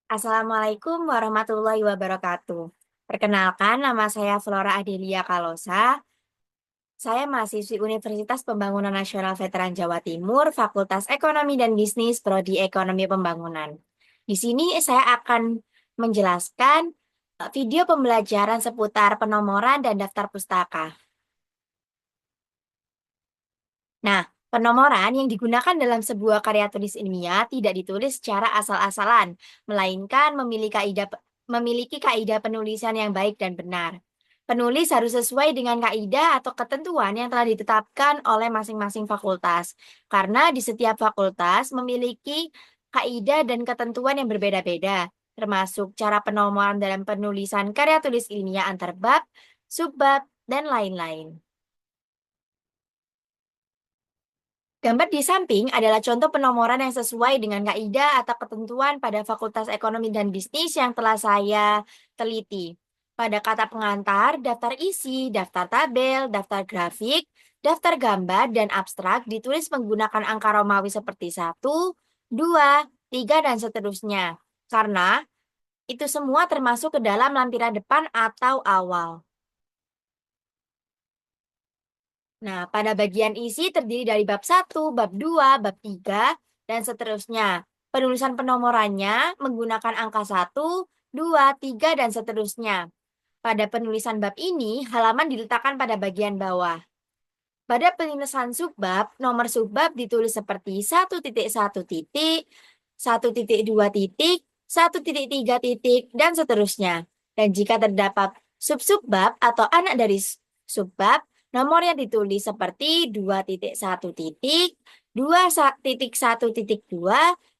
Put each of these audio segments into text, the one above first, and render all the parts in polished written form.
Assalamualaikum warahmatullahi wabarakatuh. Perkenalkan, nama saya Flora Adelia Kalosa. Saya mahasiswi Universitas Pembangunan Nasional Veteran Jawa Timur, Fakultas Ekonomi dan Bisnis, Prodi Ekonomi Pembangunan. Di sini saya akan menjelaskan video pembelajaran seputar penomoran dan daftar pustaka. Nah, penomoran yang digunakan dalam sebuah karya tulis ilmiah tidak ditulis secara asal-asalan, melainkan memiliki kaidah penulisan yang baik dan benar. Penulis harus sesuai dengan kaidah atau ketentuan yang telah ditetapkan oleh masing-masing fakultas, karena di setiap fakultas memiliki kaidah dan ketentuan yang berbeda-beda, termasuk cara penomoran dalam penulisan karya tulis ilmiah antar bab, subbab, dan lain-lain. Gambar di samping adalah contoh penomoran yang sesuai dengan kaidah atau ketentuan pada Fakultas Ekonomi dan Bisnis yang telah saya teliti. Pada kata pengantar, daftar isi, daftar tabel, daftar grafik, daftar gambar, dan abstrak ditulis menggunakan angka Romawi seperti 1, 2, 3, dan seterusnya. Karena itu semua termasuk ke dalam lampiran depan atau awal. Nah, pada bagian isi terdiri dari bab 1, bab 2, bab 3, dan seterusnya. Penulisan penomorannya menggunakan angka 1, 2, 3, dan seterusnya. Pada penulisan bab ini, halaman diletakkan pada bagian bawah. Pada penulisan subbab, nomor subbab ditulis seperti 1.1 titik, 1.2 titik, 1.3 titik, dan seterusnya. Dan jika terdapat sub-subbab atau anak dari subbab, nomor yang ditulis seperti 2.1 titik, 2.1.2,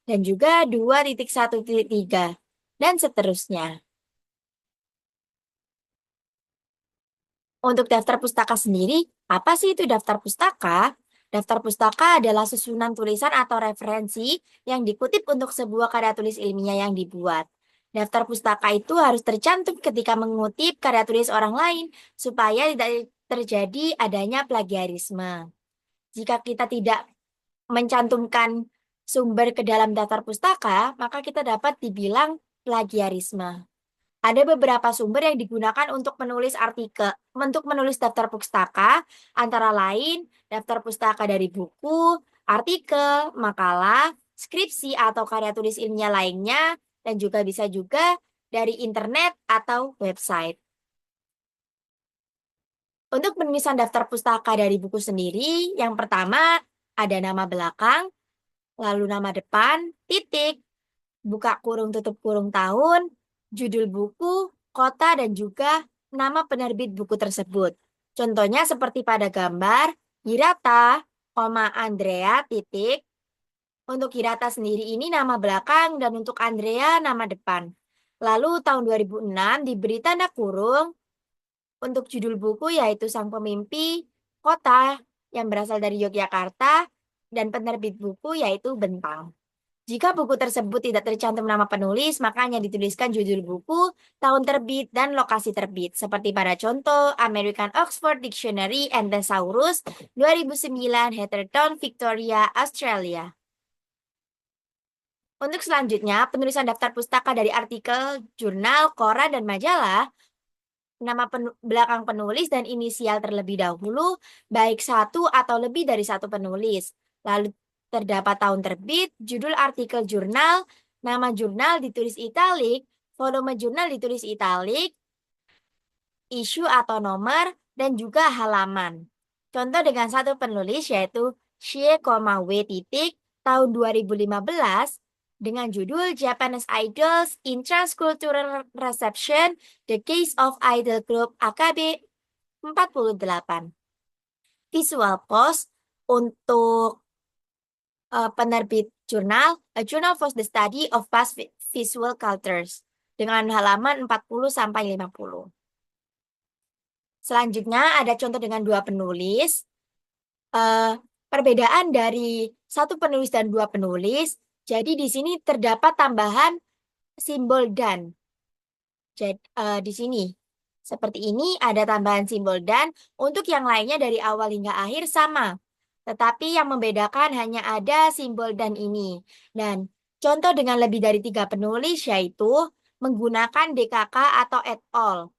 dan juga 2.1.3, dan seterusnya. Untuk daftar pustaka sendiri, apa sih itu daftar pustaka? Daftar pustaka adalah susunan tulisan atau referensi yang dikutip untuk sebuah karya tulis ilmiah yang dibuat. Daftar pustaka itu harus tercantum ketika mengutip karya tulis orang lain supaya tidak terjadi adanya plagiarisme. Jika kita tidak mencantumkan sumber ke dalam daftar pustaka, maka kita dapat dibilang plagiarisme. Ada beberapa sumber yang digunakan untuk menulis daftar pustaka, antara lain daftar pustaka dari buku, artikel, makalah, skripsi atau karya tulis ilmiah lainnya, dan juga bisa juga dari internet atau website. Untuk penulisan daftar pustaka dari buku sendiri, yang pertama ada nama belakang, lalu nama depan, titik, buka kurung tutup kurung tahun, judul buku, kota, dan juga nama penerbit buku tersebut. Contohnya seperti pada gambar, Hirata, Andrea, titik. Untuk Hirata sendiri ini nama belakang dan untuk Andrea nama depan. Lalu tahun 2006 diberi tanda kurung untuk judul buku yaitu Sang Pemimpi Kota yang berasal dari Yogyakarta dan penerbit buku yaitu Bentang. Jika buku tersebut tidak tercantum nama penulis, maka hanya dituliskan judul buku, tahun terbit, dan lokasi terbit. Seperti pada contoh American Oxford Dictionary and Thesaurus 2009 Heatherton, Victoria, Australia. Untuk selanjutnya, penulisan daftar pustaka dari artikel, jurnal, koran, dan majalah, nama belakang penulis dan inisial terlebih dahulu, baik satu atau lebih dari satu penulis. Lalu terdapat tahun terbit, judul artikel jurnal, nama jurnal ditulis italik, volume jurnal ditulis italik, isu atau nomor, dan juga halaman. Contoh dengan satu penulis yaitu Xie, W titik tahun 2015 dengan judul Japanese Idols in Transcultural Reception, The Case of Idol Group AKB 48. Visual Post untuk penerbit jurnal, A Journal for the Study of Past Visual Cultures dengan halaman 40-50. Selanjutnya ada contoh dengan dua penulis. Perbedaan dari satu penulis dan dua penulis, jadi di sini terdapat tambahan simbol dan. Jadi, di sini. Seperti ini ada tambahan simbol dan, untuk yang lainnya dari awal hingga akhir sama. Tetapi yang membedakan hanya ada simbol dan ini. Dan Contoh dengan lebih dari 3 penulis yaitu menggunakan DKK atau et al.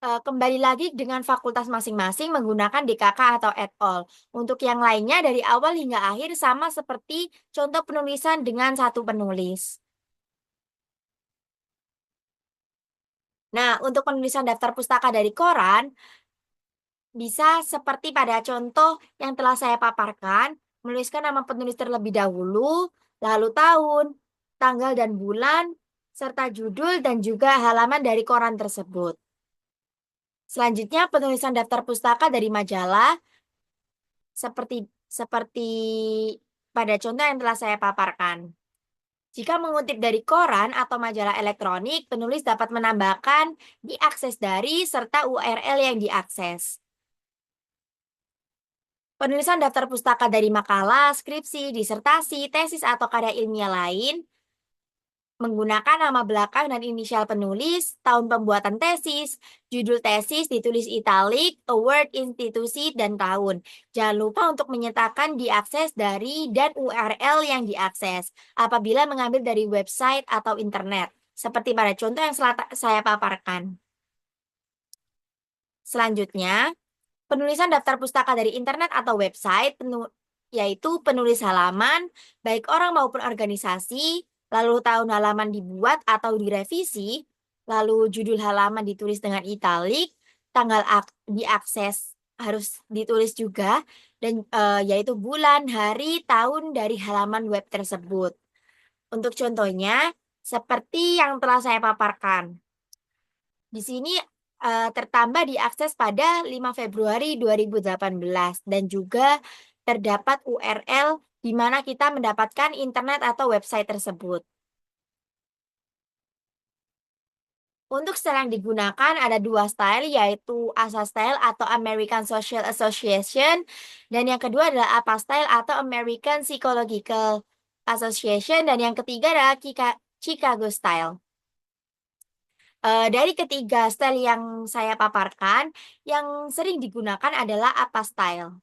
Kembali lagi dengan fakultas masing-masing menggunakan DKK atau et al. Untuk yang lainnya dari awal hingga akhir sama seperti contoh penulisan dengan satu penulis. Nah, untuk penulisan daftar pustaka dari koran, bisa seperti pada contoh yang telah saya paparkan, menuliskan nama penulis terlebih dahulu, lalu tahun, tanggal dan bulan, serta judul dan juga halaman dari koran tersebut. Selanjutnya, penulisan daftar pustaka dari majalah seperti seperti pada contoh yang telah saya paparkan. Jika mengutip dari koran atau majalah elektronik, penulis dapat menambahkan diakses dari serta URL yang diakses. Penulisan daftar pustaka dari makalah, skripsi, disertasi, tesis, atau karya ilmiah lain menggunakan nama belakang dan inisial penulis, tahun pembuatan tesis, judul tesis ditulis italik, award, institusi, dan tahun. Jangan lupa untuk menyertakan diakses dari dan URL yang diakses apabila mengambil dari website atau internet, seperti pada contoh yang saya paparkan. Selanjutnya, penulisan daftar pustaka dari internet atau website, yaitu penulis halaman, baik orang maupun organisasi, lalu tahun halaman dibuat atau direvisi, lalu judul halaman ditulis dengan italik, tanggal diakses harus ditulis juga, dan yaitu bulan, hari, tahun dari halaman web tersebut. Untuk contohnya, seperti yang telah saya paparkan. Di sini tertambah diakses pada 5 Februari 2018 dan juga terdapat URL di mana kita mendapatkan internet atau website tersebut. Untuk style yang digunakan ada 2 style yaitu ASA style atau American Social Association dan yang kedua adalah APA style atau American Psychological Association dan yang ketiga adalah Chicago style. Dari ketiga style yang saya paparkan, yang sering digunakan adalah apa style.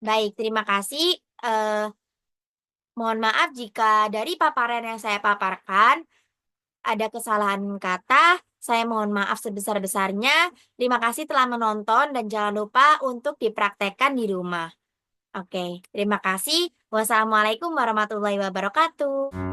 Baik, terima kasih. Mohon maaf jika dari paparan yang saya paparkan ada kesalahan kata. Saya mohon maaf sebesar-besarnya. Terima kasih telah menonton dan jangan lupa untuk dipraktekkan di rumah. Oke, terima kasih. Wassalamualaikum warahmatullahi wabarakatuh.